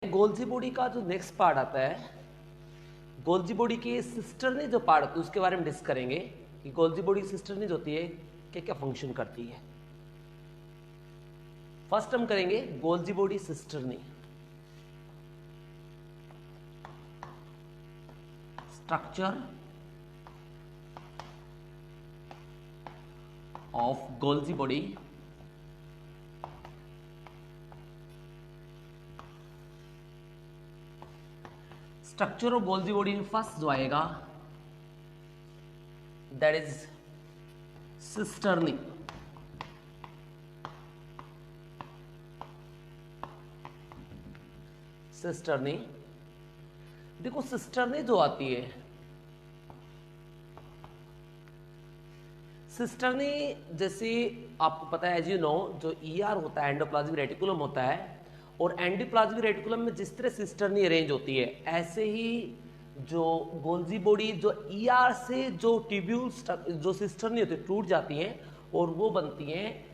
Golgi body का जो next part आता है, गोल्जी बॉडी के सिस्टर ने जो पार्ट होती है उसके बारे में डिस्कस करेंगे कि गोल्जी बॉडी सिस्टर ने जो होती है क्या क्या फंक्शन करती है। फर्स्ट हम करेंगे गोल्जी बॉडी सिस्टर ने। Structure of Golgi body structure of Golgi body में फर्स्ट जो आएगा दैट इज सिस्टर्नी। सिस्टर्नी देखो, सिस्टर्नी जो आती है, सिस्टर्नी जैसे आपको पता है, एज यू नो, जो ईआर होता है एंडोप्लाज्मिक रेटिकुलम होता है, और एंडोप्लाज्मिक रेटिकुलम में जिस तरह सिस्टर्नी अरेंज होती है ऐसे ही जो गोल्जी बॉडी जो ईआर से जो ट्यूब्यूल्स जो सिस्टर्नी होती है टूट जाती हैं और वो बनती हैं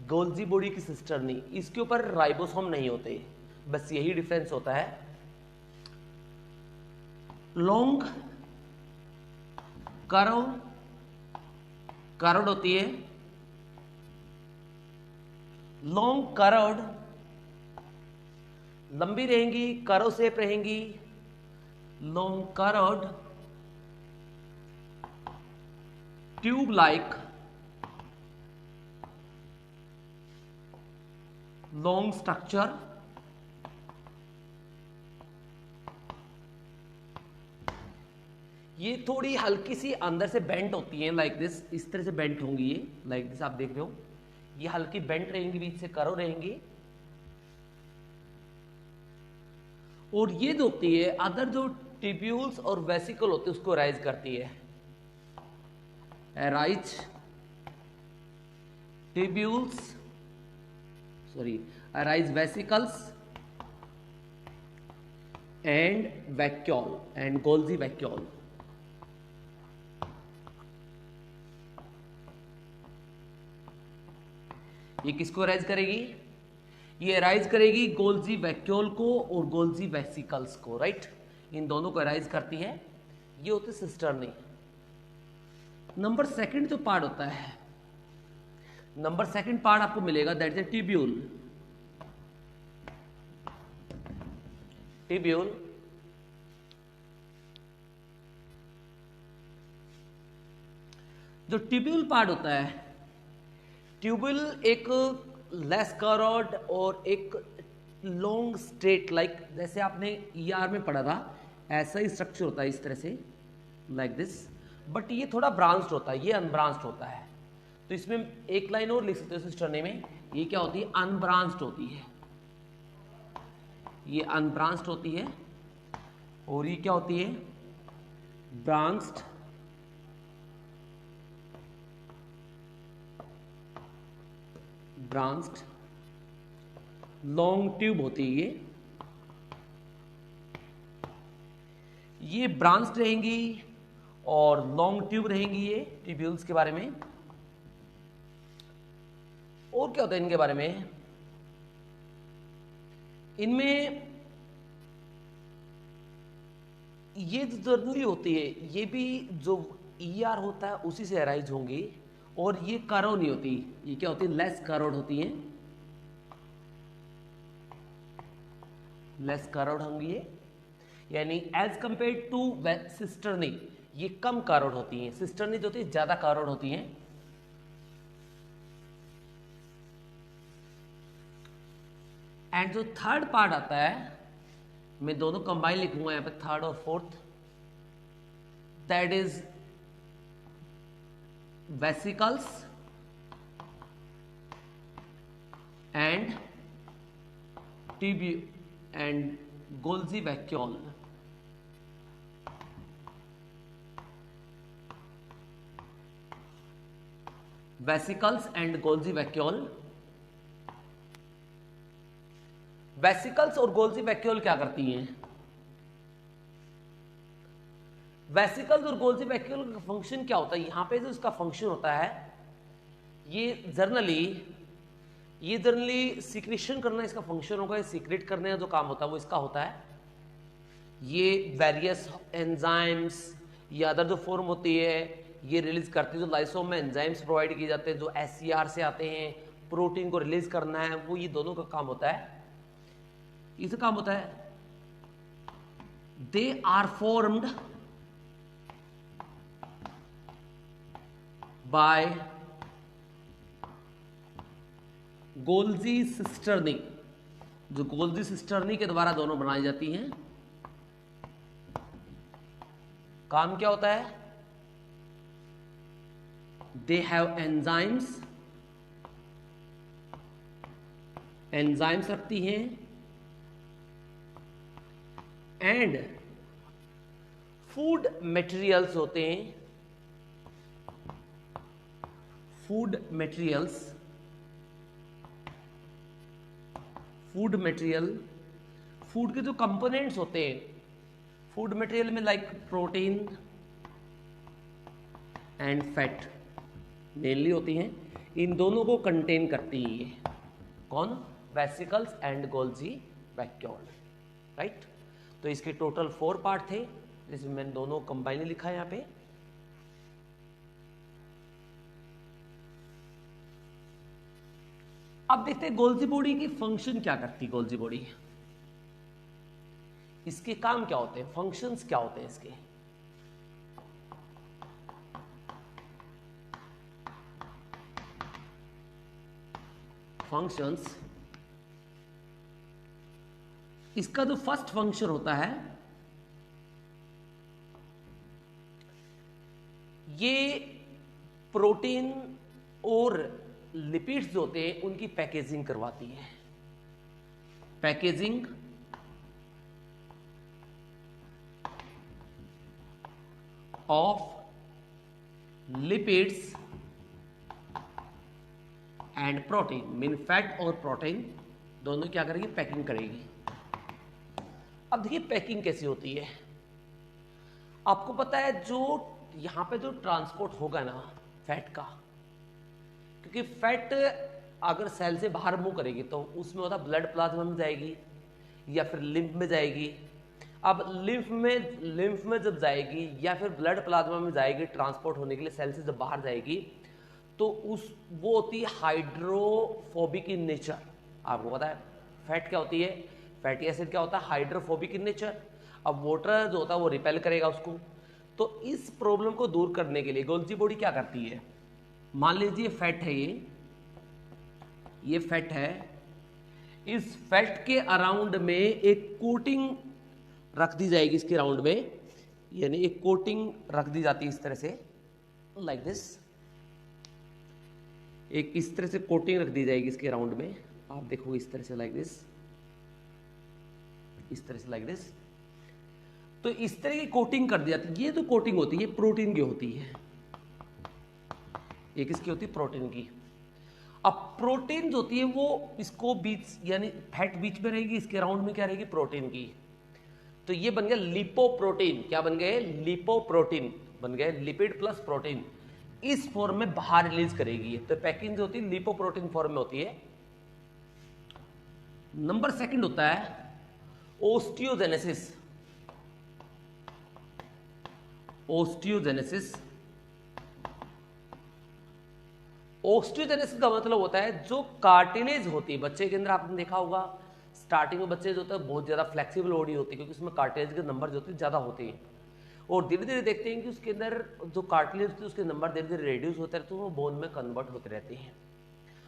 गोल्जी बॉडी की सिस्टर्नी। इसके ऊपर राइबोसोम नहीं होते, बस यही डिफरेंस होता है। लॉन्ग कर्व्ड होती है, लॉन्ग कर्व्ड लंबी रहेंगी, कर्व शेप रहेंगी, long curved tube like long structure, ये थोड़ी हल्की सी अंदर से बेंट होती है लाइक दिस, इस तरह से बेंट होंगी ये लाइक दिस, आप देख रहे हो ये हल्की बेंट रहेंगी, बीच से कर्व रहेंगी। और ये जो होती है अदर जो ट्यूब्यूल्स और वेसिकल होते हैं उसको राइज करती है। Rise tubules rise vesicles and vacuole and Golgi vacuole. ये किसको राइज करेगी? ये राइज करेगी गोल्जी वैक्यूल को और गोल्जी वेसिकल्स को, राइट, इन दोनों को राइज करती है। ये होते सिस्टर्नी। नंबर सेकंड जो पार्ट होता है, नंबर सेकंड पार्ट आपको मिलेगा that is a tubule. Tubule जो ट्यूब्यूल पार्ट होता है, ट्यूब्यूल एक लेस कर्व्ड और एक लॉन्ग स्ट्रेट लाइक, जैसे आपने ईआर में पढ़ा था ऐसा ही स्ट्रक्चर होता है इस तरह से लाइक दिस, बट ये थोड़ा ब्रांच्ड होता है, ये अनब्रांच्ड होता है। तो इसमें एक लाइन और लिख सकते हो सिस्टर्नी में, ये क्या होती है? अनब्रांच्ड होती है। ये अनब्रांच्ड होती है और ये क्या होती है? ब्रांच्ड। ब्रांच्ड लॉन्ग ट्यूब होती है ये ब्रांच्ड रहेंगी और लॉन्ग ट्यूब रहेंगी ये ट्यूब्यूल्स के बारे में। और क्या होता है इनके बारे में? इनमें ये जो जर्नली होती है ये भी जो ईआर होता है उसी से अराइज होंगी, और ये कर्व नहीं होती, ये क्या होती है? लेस कर्व्ड होती है, लेस कर्व्ड होंगी ये, यानी एज कंपेयर टू सिस्टर्नी ये कम कर्व्ड होती हैं। सिस्टर्नी जो होती है ज्यादा कर्व्ड होती हैं। एंड जो थर्ड पार्ट आता है, मैं दोनों कंबाइन लिखूंगा यहां पे, थर्ड और fourth, that is vesicles and tubule and Golgi vacuole. Vesicles and Golgi vacuole. Vesicles और गोल्जी वैक्यूल क्या करती हैं? वेसिकल्स और गोल्जी वैक्यूल का फंक्शन क्या होता है? यहां पे जो इसका फंक्शन होता है, ये जर्नली ये जनरली सिक्रेशन करना इसका फंक्शन होगा, सीक्रेट करने का जो काम होता है वो इसका होता है। ये वेरियस एंजाइम्स या अदर जो फॉर्म होती है ये रिलीज करती है। जो लाइसोम में एंजाइम्स प्रोवाइड किए जाते हैं जो एससीआर से आते हैं, प्रोटीन को रिलीज करना है, वो ये दोनों का काम होता है। इसका काम होता है they are formed by Golgi cisternae, जो गोल्जी सिस्टर्नी के द्वारा दोनों बनाई जाती हैं। काम क्या होता है? दे हैव एंजाइम्स, एंजाइम्स रखती हैं, एंड फूड मटेरियल्स होते हैं, food materials, food material, food के जो कंपोनेंट्स होते हैं फूड मटेरियल में like protein and fat mainly होती हैं। इन दोनों को कंटेन करती है ये कौन? Vesicles and Golgi vacuole, right. तो इसके टोटल 4 पार्ट थे, जिसमें मैंने दोनों कंबाइन लिखा है यहाँ पे। अब देखते हैं गोल्जी बॉडी की फंक्शन क्या करती है। गोल्जी बॉडी इसके काम क्या होते हैं, फंक्शंस क्या होते हैं इसके? फंक्शंस, इसका जो फर्स्ट फंक्शन होता है ये प्रोटीन और लिपिड्स जो होते हैं उनकी पैकेजिंग करवाती है। Packaging of lipids and protein, mean fat और प्रोटीन दोनों क्या करेगी? पैकिंग करेगी। अब देखिए पैकिंग कैसी होती है। आपको पता है जो यहां पे जो ट्रांसपोर्ट होगा ना फैट का, क्योंकि फैट अगर सेल से बाहर मूव करेगी तो उसमें होता ब्लड प्लाज्मा में जाएगी या फिर लिम्फ में जाएगी। अब लिम्फ में जब जाएगी या फिर ब्लड प्लाज्मा में जाएगी ट्रांसपोर्ट होने के लिए, सेल से जब बाहर जाएगी तो वो होती है हाइड्रोफोबिक इन नेचर। आपको पता है फैट क्या होती है? फैटी एसिड क्या होता है? Hydrophobic in nature. अब वाटर जो होता है वो रिपेल करेगा उसको। तो इस प्रॉब्लम को दूर करने के लिए गोल्जी बॉडी क्या करती है? मान लीजिए फैट है, ये फैट है, इस फैट के अराउंड में एक कोटिंग रख दी जाएगी, इसके राउंड में, यानी एक कोटिंग रख दी जाती है इस तरह से, लाइक दिस। एक इस तरह से कोटिंग रख दी जाएगी इसके राउंड में, आप देखोगे इस तरह से, लाइक दिस, इस तरह से, लाइक दिस। तो इस तरह की कोटिंग कर दी जाती है। ये जो कोटिंग होती है ये प्रोटीन की होती है, एक इसकी होती है प्रोटीन की। अब प्रोटीन जो होती है वो इसको बीच, यानी फैट बीच में रहेगी, इसके राउंड में क्या रहेगी? प्रोटीन की। तो ये बन गया लिपोप्रोटीन। क्या बन गए? लिपोप्रोटीन बन गए, लिपिड प्लस प्रोटीन। इस फॉर्म में बाहर रिलीज करेगी। तो पैकिंग जो होती है लिपोप्रोटीन फॉर्म में होती है। नंबर सेकंड होता है ओस्टियोजेनेसिस। ओस्टियोजेनेसिस, ओस्टियोजेनेसिस का मतलब होता है जो कार्टिलेज होती है बच्चे के अंदर, आपने देखा होगा स्टार्टिंग में बच्चे जो होता है बहुत ज्यादा फ्लेक्सिबल बॉडी होती है, क्योंकि उसमें कार्टिलेज के नंबर जो होते हैं ज्यादा होते हैं। और धीरे धीरे देखते हैं कि उसके अंदर जो कार्टिलेज होती है उसके नंबर धीरे धीरे रिड्यूस होते रहते हैं, वो बोन में कन्वर्ट होते रहते हैं।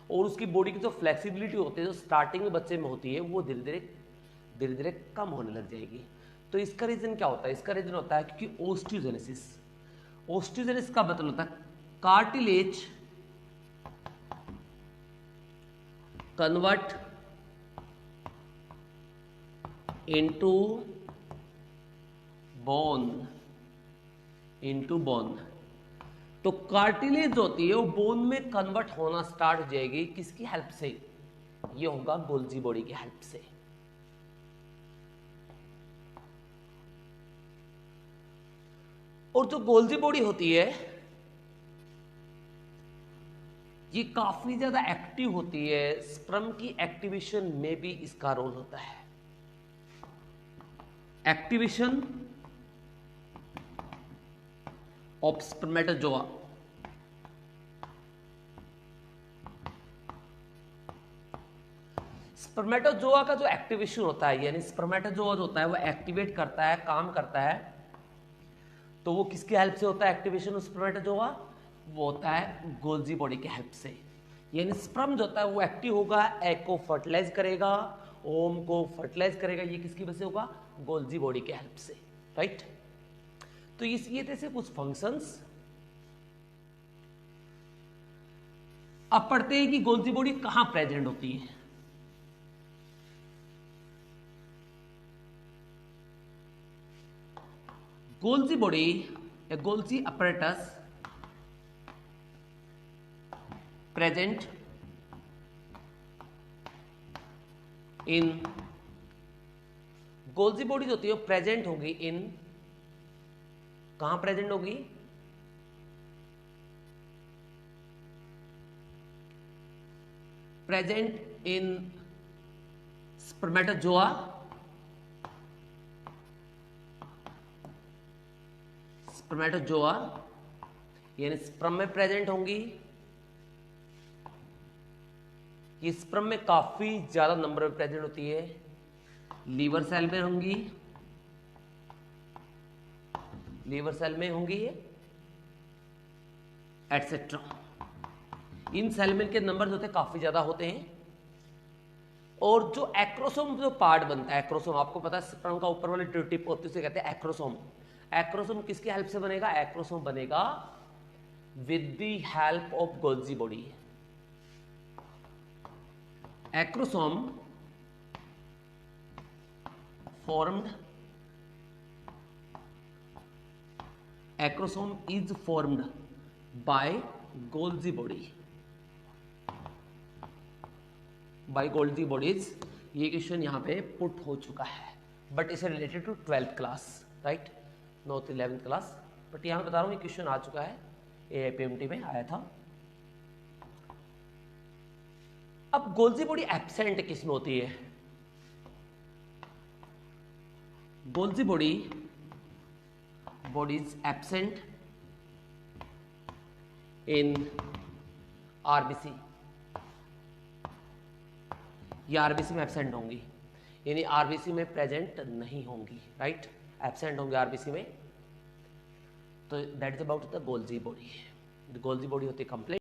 और उसकी बॉडी की जो फ्लेक्सिबिलिटी होती है जो स्टार्टिंग में बच्चे में होती है वो धीरे धीरे कम होने लग जाएगी। तो इसका रीजन क्या होता है? इसका रीजन होता है क्योंकि ओस्टियोजेनेसिस, ओस्टियोजेनेसिस का मतलब होता है कार्टिलेज कन्वर्ट इनटू बोन, तो कार्टिलेज होती है वो बोन में कन्वर्ट होना स्टार्ट हो जाएगी। किसकी हेल्प से? ये होगा गोल्जी बॉडी की हेल्प से। और जो गोल्जी बॉडी होती है ये काफी ज्यादा एक्टिव होती है, स्पर्म की एक्टिवेशन में भी इसका रोल होता है। Activation of spermatozoa. स्पर्मेटोजोआ का जो एक्टिवेशन होता है, यानी स्पर्मेटोजोआ जो होता है वो एक्टिवेट करता है, काम करता है, तो वो किसकी हेल्प से होता है एक्टिवेशन ऑफ स्पर्मेटोजोआ? वो होता है गोल्जी बॉडी की हेल्प से। यानी स्पर्म जो होता है वो एक्टिव होगा, एग को फर्टिलाइज करेगा, ओम को फर्टिलाइज करेगा, ये किसकी वजह से होगा? गोल्जी बॉडी के हेल्प से, राइट। तो ये थे कुछ फंक्शंस। अब पढ़ते हैं कि गोल्जी बॉडी कहां प्रेजेंट होती है। Golgi body, Golgi apparatus present in, Golgi body जो होती है प्रेजेंट होगी इन, कहां प्रेजेंट होगी? प्रेजेंट इन स्पर्मेटोजोआ, स्पर्मेटोजोआ यानी स्पर्म में प्रेजेंट होंगी। ये स्पर्म में काफी ज्यादा नंबर में प्रेजेंट होती है। लीवर सेल में होंगी, लीवर सेल में होंगी ये, एटसेट्रा। इन सेल में के नंबर होते काफी ज्यादा होते हैं। और जो एक्रोसोम जो पार्ट बनता है, एक्रोसोम आपको पता है स्पर्म का ऊपर वाली टिप होती है, उसे कहते हैं एक्रोसोम। एक्रोसोम किसकी हेल्प से बनेगा? एक्रोसोम बनेगा with the help of Golgi body. Acrosome formed, acrosome is formed by Golgi body, by Golgi bodies। ये क्वेश्चन यहाँ पे पुट हो चुका है, बट इसे related to 12th class, right, not 11th class. But यहाँ बता रहा हूँ ये क्वेश्चन आ चुका है, एआईपीएमटी में आया था। अब गोल्जी बॉडी एब्सेंट किसमें होती है? Golgi body is absent in RBC. ये आरबीसी में एब्सेंट होंगी, यानी आरबीसी में प्रेजेंट नहीं होंगी, राइट, एब्सेंट होंगे आरबीसी में। तो that is about the Golgi body. Golgi body होती है कंप्लीट।